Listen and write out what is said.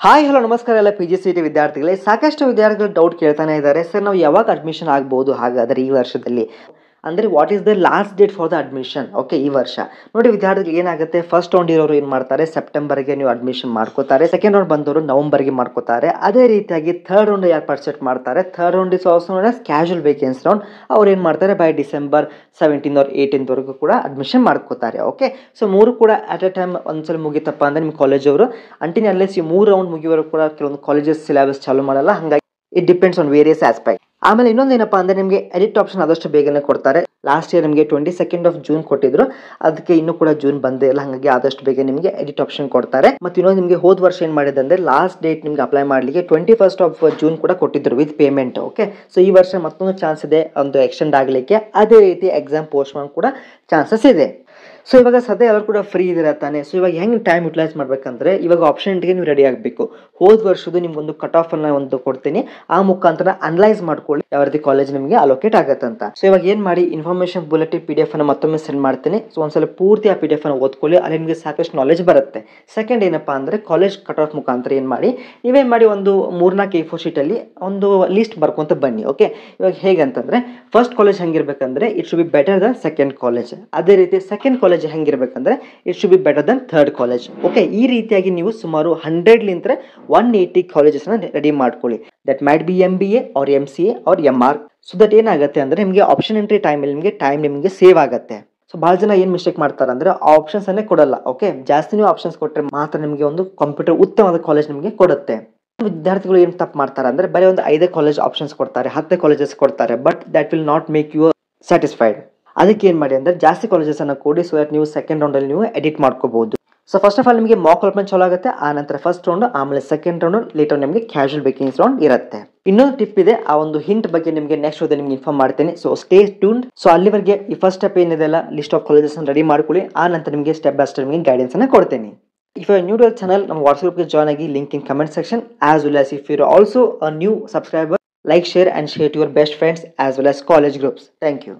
Hi hello ನಮಸ್ಕಾರ ಎಲ್ಲ PGCET ವಿದ್ಯಾರ್ಥಿಗಳೇ. ಸಾಕಷ್ಟು ವಿದ್ಯಾರ್ಥಿಗಳು ಡೌಟ್ ಕೇಳ್ತಾನೆ ಇದ್ದಾರೆ, ಸರ್ ನಾವು ಯಾವಾಗ ಅಡ್ಮಿಷನ್ ಆಗ್ಬೋದು ಹಾಗಾದರೆ ಈ ವರ್ಷದಲ್ಲಿ, ಅಂದರೆ what is the last date for the admission. Okay, ಈ ವರ್ಷ ನೋಡಿ ವಿದ್ಯಾರ್ಥಿಗಳು ಏನಾಗುತ್ತೆ, ಫಸ್ಟ್ ರೌಂಡ್ ಇರೋರು ಏನು ಮಾಡ್ತಾರೆ ಸೆಪ್ಟೆಂಬರ್ಗೆ ನೀವು ಅಡ್ಮಿಷನ್ ಮಾಡ್ಕೋತಾರೆ, ಸೆಕೆಂಡ್ ರೌಂಡ್ ಬಂದವರು ನವಂಬರ್ಗೆ ಮಾಡ್ಕೋತಾರೆ. ಅದೇ ರೀತಿಯಾಗಿ ಥರ್ಡ್ ರೌಂಡ್ ಯಾರು ಪರ್ಚೇಟ್ ಮಾಡ್ತಾರೆ, third round is also known as casual vacancy round. ಅವ್ರು ಏನು ಮಾಡ್ತಾರೆ ಬೈ ಡಿಸೆಂಬರ್ 17 or 18 ಕೂಡ ಅಡ್ಮಿಷನ್ ಮಾಡ್ಕೋತಾರೆ. ಓಕೆ, ಸೊ ಮೂರು ಕೂಡ ಅಟ್ ಎ ಟೈಮ್ ಒಂದ್ಸಲ ಮುಗಿತಪ್ಪ ಅಂದರೆ ನಿಮ್ಮ ಕಾಲೇಜ್ ಅವರು ಅಂಟಿನ್ ಅನ್ಲೆಸ್ ಈ 3 ರೌಂಡ್ ಮುಗಿಯೋರು ಕೂಡ ಕೆಲವೊಂದು ಕಾಲೇಜಸ್ ಸಿಲೆಬಸ್ ಚಾಲೂ ಮಾಡಲ್ಲ. ಹಾಗಾಗಿ it depends on various aspect. ಆಮೇಲೆ ಇನ್ನೊಂದೇನಪ್ಪ ಅಂದರೆ ನಿಮಗೆ ಎಡಿಟ್ ಆಪ್ಷನ್ ಆದಷ್ಟು ಬೇಗನೆ ಕೊಡ್ತಾರೆ. ಲಾಸ್ಟ್ ಇಯರ್ ನಿಮಗೆ 22nd of June ಕೊಟ್ಟಿದ್ರು, ಅದಕ್ಕೆ ಇನ್ನೂ ಕೂಡ ಜೂನ್ ಬಂದೇ ಇಲ್ಲ. ಹಾಗಾಗಿ ಆದಷ್ಟು ಬೇಗ ನಿಮಗೆ ಎಡಿಟ್ ಆಪ್ಷನ್ ಕೊಡ್ತಾರೆ. ಮತ್ತು ಇನ್ನೊಂದು ನಿಮಗೆ ಹೋದ ವರ್ಷ ಏನು ಮಾಡಿದೆ ಅಂದರೆ ಲಾಸ್ಟ್ ಡೇಟ್ ನಿಮಗೆ ಅಪ್ಲೈ ಮಾಡಲಿಕ್ಕೆ 21st of June ಕೂಡ ಕೊಟ್ಟಿದ್ರು ವಿತ್ ಪೇಮೆಂಟ್. ಓಕೆ, ಸೊ ಈ ವರ್ಷ ಮತ್ತೊಂದು ಚಾನ್ಸ್ ಇದೆ ಒಂದು ಎಕ್ಸ್ಟೆಂಡ್ ಆಗಲಿಕ್ಕೆ. ಅದೇ ರೀತಿ ಎಕ್ಸಾಮ್ ಪೋಸ್ಟ್ಪೋನ್ ಕೂಡ ಚಾನ್ಸಸ್ ಇದೆ. ಸೊ ಇವಾಗ ಸದ್ಯ ಎಲ್ಲರೂ ಕೂಡ ಫ್ರೀ ಇದ್ದೀರಾ ತಾನೆ. ಸೊ ಇವಾಗ ಹೆಂಗೆ ಟೈಮ್ ಯುಟಿಲೈಸ್ ಮಾಡಬೇಕಂದ್ರೆ ಇವಾಗ ಆಪ್ಷನ್ ಗೆ ನೀವು ರೆಡಿ ಆಗಬೇಕು. ಹೋದ ವರ್ಷದ್ದು ನಿಮ್ಗೊಂದು ಕಟ್ ಆಫ್ ಅನ್ನ ಒಂದು ಕೊಡ್ತೀನಿ, ಆ ಮುಖಾಂತರ ಅನಲೈಸ್ ಮಾಡ್ಕೊಳ್ಳಿ ಯಾವ ರೀತಿ ಕಾಲೇಜ್ ನಿಮಗೆ ಅಲೋಕೇಟ್ ಆಗತ್ತಂತ. ಸೊ ಇವಾಗ ಏನು ಮಾಡಿ ಇನ್ಫಾರ್ಮೇಷನ್ ಬುಲೆಟಿನ್ PDF ಅನ್ನು ಮತ್ತೊಮ್ಮೆ ಸೆಂಡ್ ಮಾಡ್ತೀನಿ. ಸೊ ಒಂದ್ಸಲ ಪೂರ್ತಿ ಆ PDF ಅನ್ನು ಓದ್ಕೊಳ್ಳಿ, ಅಲ್ಲಿ ನಿಮಗೆ ಸಾಕಷ್ಟು ನಾಲೆಜ್ ಬರುತ್ತೆ. ಸೆಕೆಂಡ್ ಏನಪ್ಪಾ ಅಂದರೆ ಕಾಲೇಜ್ ಕಟ್ ಆಫ್ ಮುಖಾಂತರ ಏನು ಮಾಡಿ ನೀವೇನು ಮಾಡಿ ಒಂದು 3-4 A4 ಶೀಟಲ್ಲಿ ಒಂದು ಲಿಸ್ಟ್ ಬರ್ಕೊಂತ ಬನ್ನಿ. ಓಕೆ, ಇವಾಗ ಹೇಗಂತಂದ್ರೆ ಫಸ್ಟ್ ಕಾಲೇಜ್ ಹೆಂಗಿರ್ಬೇಕಂದ್ರೆ it should be better than second college. ಅದೇ ರೀತಿ ಸೆಕೆಂಡ್ ಕಾಲೇಜ್ ಹೆಂಗಿರ್ಬೇಕಂದ್ರೆ it should be better than third college. Okay, ಈ ರೀತಿಯಾಗಿ ನೀವು ಸುಮಾರು 100 180 ಕಾಲೇಜಸ್ ರೆಡಿ ಮಾಡ್ಕೊಳ್ಳಿ. That might be MBA or MCA or MR. So that ಏನಾಗುತ್ತೆ ಅಂದ್ರೆ ನಿಮಗೆ ಆಪ್ಷನ್ ಎಂಟ್ರಿ ಟೈಮಲ್ಲಿ ನಿಮಗೆ ಸೇವ್ ಆಗುತ್ತೆ. ಸೊ ಭಾಳ ಜನ ಏನು ಮಿಸ್ಟೇಕ್ ಮಾಡ್ತಾರೆ ಅಂದರೆ ಆಪ್ಷನ್ಸ್ ಅನ್ನೇ ಕೊಡಲ್ಲ. ಓಕೆ, ಜಾಸ್ತಿ ನೀವು ಆಪ್ಷನ್ಸ್ ಕೊಟ್ಟರೆ ಮಾತ್ರ ನಿಮಗೆ ಒಂದು ಕಂಪ್ಯೂಟರ್ ಉತ್ತಮವಾದ ಕಾಲೇಜ್ ನಿಮಗೆ ಕೊಡುತ್ತೆ. ವಿದ್ಯಾರ್ಥಿಗಳು ಏನು ತಪ್ಪು ಮಾಡ್ತಾರೆ ಅಂದರೆ ಬರೀ ಒಂದು 5 ಕಾಲೇಜ್ ಆಪ್ಷನ್ಸ್ ಕೊಡ್ತಾರೆ, 10 ಕಾಲೇಜಸ್ ಕೊಡ್ತಾರೆ, but that will not make you satisfied. ಅದಕ್ಕೆ ಏನು ಮಾಡಿ ಅಂದರೆ ಜಾಸ್ತಿ ಕಾಲೇಜಸ್ ಅನ್ನು ಕೊಡಿ, ಸೊ ದಟ್ ನೀವು ಸೆಕೆಂಡ್ ರೌಂಡಲ್ಲಿ ನೀವು ಎಡಿಟ್ ಮಾಡ್ಕೋಬಹುದು. ಸೊ ಫಸ್ಟ್ ಆಫ್ ಆಲ್ ನಿಮಗೆ ಮಾಕ್ ಅಲಾಟ್ಮೆಂಟ್ ಚಾಲೂ ಆಗುತ್ತೆ, ಆ ನಂತರ ಫಸ್ಟ್ ರೌಂಡ್, ಆಮೇಲೆ ಸೆಕೆಂಡ್ ರೌಂಡ್, ಲೇಟರ್ ನಿಮಗೆ ಕ್ಯಾಶುವಲ್ ವೇಕೆನ್ಸಿ ರೌಂಡ್ ಇರುತ್ತೆ. ಇನ್ನೊಂದು ಟಿಪ್ ಇದೆ, ಆ ಒಂದು ಹಿಂಟ್ ಬಗ್ಗೆ ನಿಮಗೆ ನೆಕ್ಸ್ಟ್ ಹೋದ ನಿಮ್ಗೆ ಇನ್ಫಾರ್ಮ್ ಮಾಡ್ತೀನಿ. So stay tuned. ಸೊ ಅಲ್ಲಿವರೆಗೆ ಈ ಫಸ್ಟ್ ಸ್ಟೆಪ್ ಏನಿದೆ ಅಲ್ಲ ಲಿಸ್ಟ್ ಆಫ್ ಕಾಲೇಜಸ್ ರೆಡಿ ಮಾಡ್ಕೊಳ್ಳಿ, ಆ ನಂತರ ನಿಮಗೆ ಸ್ಟೆಪ್ ಬೈ ಸ್ಟೆಪ್ ನಿಮಗೆ ಗೈಡೆನ್ಸ್ ಅನ್ನು ಕೊಡ್ತೀನಿ. If you are new to the channel, ನಮ್ಮ WhatsApp ಗೆ ಜಾಯ್ನ್ ಆಗಿ, link in comment section. As well as if you are also a new subscriber, like, share and share to your best friends as well as college groups. Thank you.